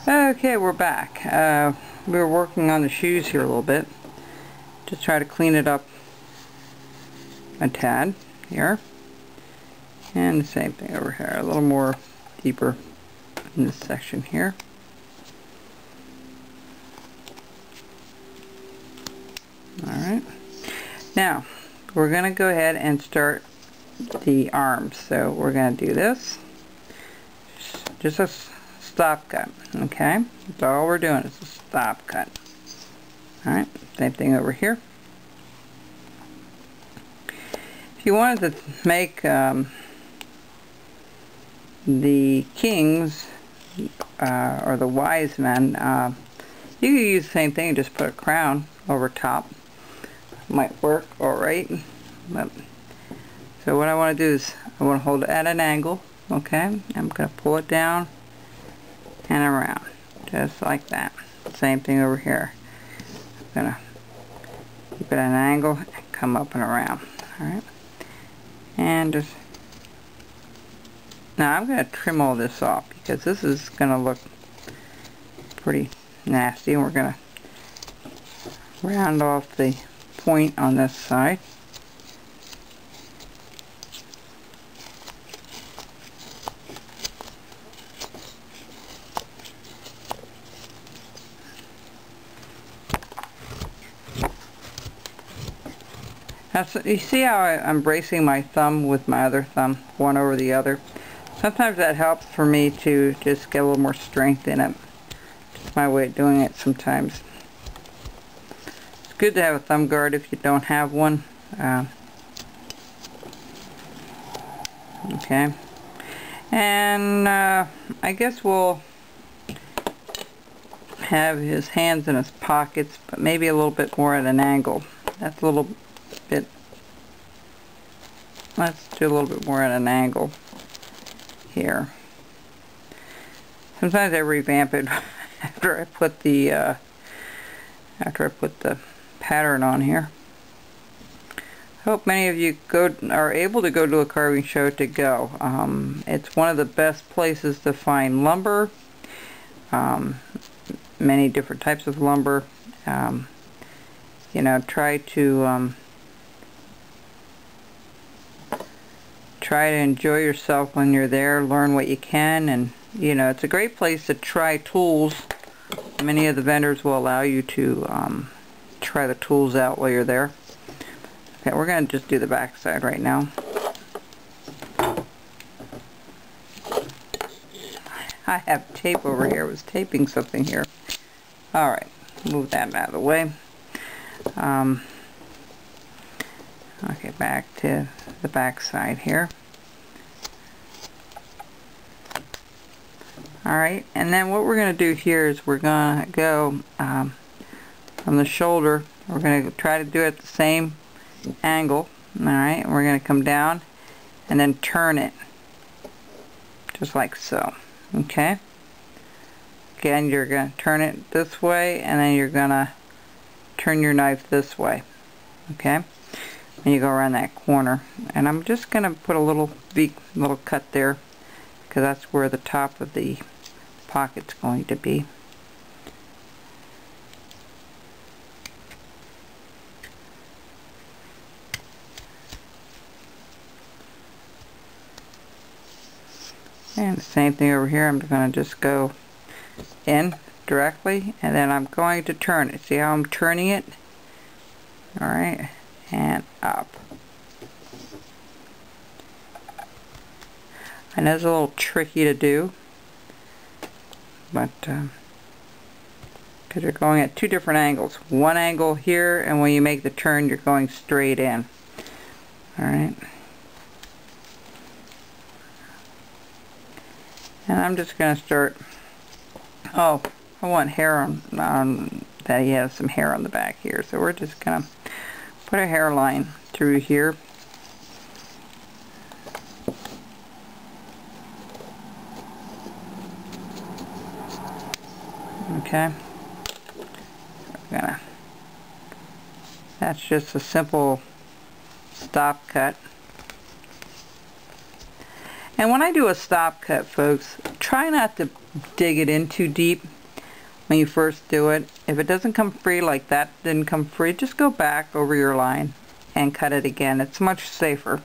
Okay, we're back. We were working on the shoes here a little bit. Just try to clean it up a tad here. And the same thing over here, a little more deeper in this section here. Alright. Now, we're going to go ahead and start the arms. So we're going to do this. Just a stop cut, okay? That's all we're doing is a stop cut. Alright, same thing over here. If you wanted to make the kings or the wise men, you could use the same thing and just put a crown over top. Might work alright. So what I want to do is I want to hold it at an angle, okay? I'm going to pull it down and around, just like that. Same thing over here. I'm going to keep it at an angle and come up and around. Alright? And just, now I'm going to trim all this off because this is going to look pretty nasty, and we're going to round off the point on this side. You see how I'm bracing my thumb with my other thumb, one over the other? Sometimes that helps for me to just get a little more strength in it. It's my way of doing it sometimes. It's good to have a thumb guard if you don't have one. Okay. And I guess we'll have his hands in his pockets, but maybe a little bit more at an angle. That's a little bit, let's do a little bit more at an angle here. Sometimes I revamp it after I put the pattern on here. I hope many of you are able to go to a carving show to go. It's one of the best places to find lumber, many different types of lumber. You know, try to enjoy yourself when you're there, learn what you can, and you know, it's a great place to try tools. Many of the vendors will allow you to try the tools out while you're there. Okay, we're going to just do the back side right now. I have tape over here. I was taping something here. Alright, move that out of the way. Okay, back to the back side here. Alright, and then what we're going to do here is we're going to go from the shoulder. We're going to try to do it at the same angle. Alright, we're going to come down and then turn it. Just like so. Okay? Again, you're going to turn it this way, and then you're going to turn your knife this way. Okay? And you go around that corner. And I'm just going to put a little cut there, because that's where the top of the pocket's going to be. And the same thing over here. I'm going to just go in directly, and then I'm going to turn it. See how I'm turning it? Alright, and up. I know it's a little tricky to do, but because you're going at two different angles. One angle here, and when you make the turn, you're going straight in. Alright. And I'm just going to start. Oh, I want hair on that he has some hair on the back here. So we're just going to put a hairline through here. Okay. That's just a simple stop cut. And when I do a stop cut, folks, try try not to dig it in too deep when you first do it. If it doesn't come free like that didn't come free, just go back over your line and cut it again. It's much safer,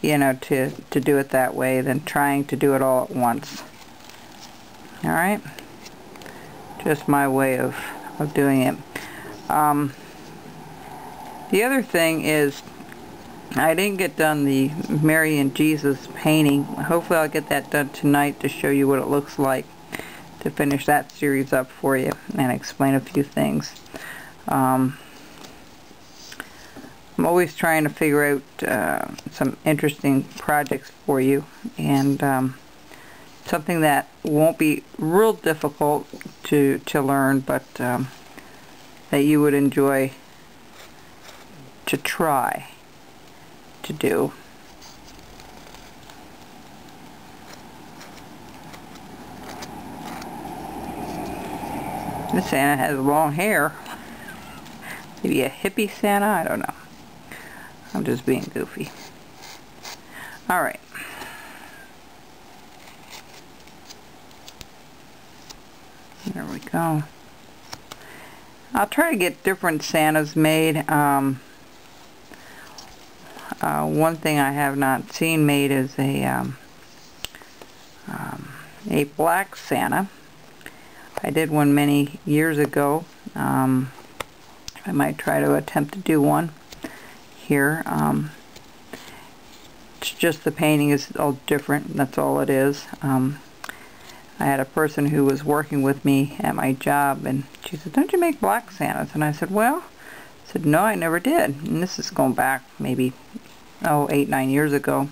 you know, to do it that way than trying to do it all at once. Alright? Just my way of doing it. The other thing is, I didn't get done the Mary and Jesus painting. Hopefully I'll get that done tonight to show you what it looks like, to finish that series up for you and explain a few things. I'm always trying to figure out some interesting projects for you, and something that won't be real difficult to learn, but that you would enjoy to try to do. This Santa has long hair. Maybe a hippie Santa? I don't know. I'm just being goofy. Alright. There we go. I'll try to get different Santas made. One thing I have not seen made is a black Santa. I did one many years ago. I might try to attempt to do one here. It's just the painting is all different. That's all it is. I had a person who was working with me at my job, and she said, "Don't you make black Santas?" And I said, "Well," I said, "No, I never did." And this is going back maybe 8-9 years ago.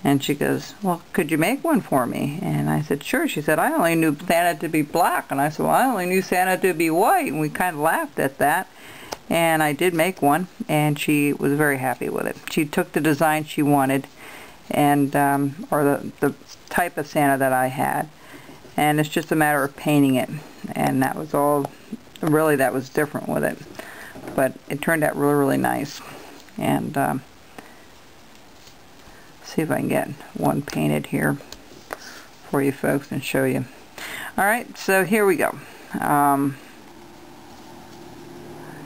And she goes, "Well, could you make one for me?" And I said, "Sure." She said, "I only knew Santa to be black." And I said, "Well, I only knew Santa to be white." And we kind of laughed at that. And I did make one, and she was very happy with it. She took the design she wanted, and or the type of Santa that I had, and it's just a matter of painting it. And that was all, really, that was different with it. But it turned out really, really nice. And see if I can get one painted here for you folks and show you. Alright, so here we go. There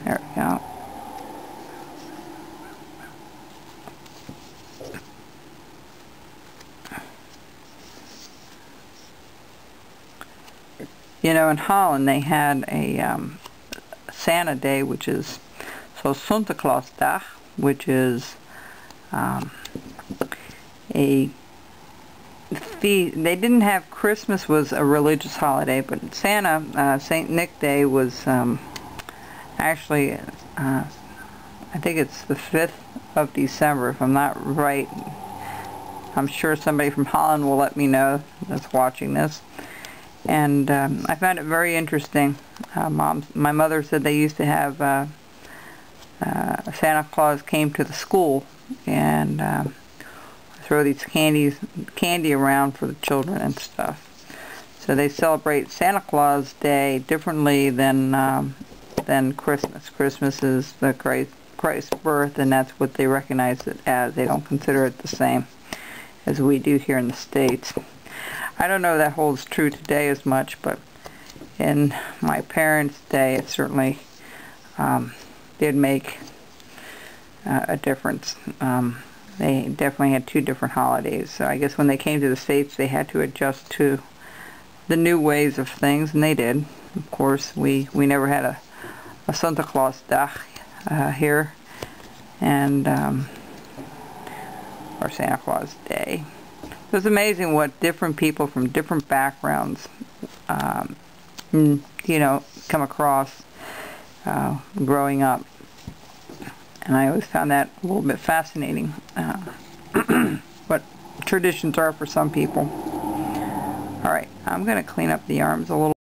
we go. You know, in Holland they had a Santa Day, which is so Sinterklaasdag, which is a feast. They didn't have Christmas was a religious holiday, but Santa, Saint Nick Day was actually, I think it's the 5th of December, if I'm not right. I'm sure somebody from Holland will let me know that's watching this. And I found it very interesting. My mother said they used to have Santa Claus came to the school and throw these candy around for the children and stuff. So they celebrate Santa Claus Day differently than Christmas. Christmas is the Christ's birth, and that's what they recognize it as. They don't consider it the same as we do here in the States. I don't know if that holds true today as much, but in my parents' day it certainly did make a difference. They definitely had two different holidays, so I guess when they came to the States they had to adjust to the new ways of things, and they did. Of course, we never had a Sinterklaasdag here, and or Santa Claus Day. It was amazing what different people from different backgrounds, you know, come across growing up. And I always found that a little bit fascinating, what traditions are for some people. Alright, I'm going to clean up the arms a little.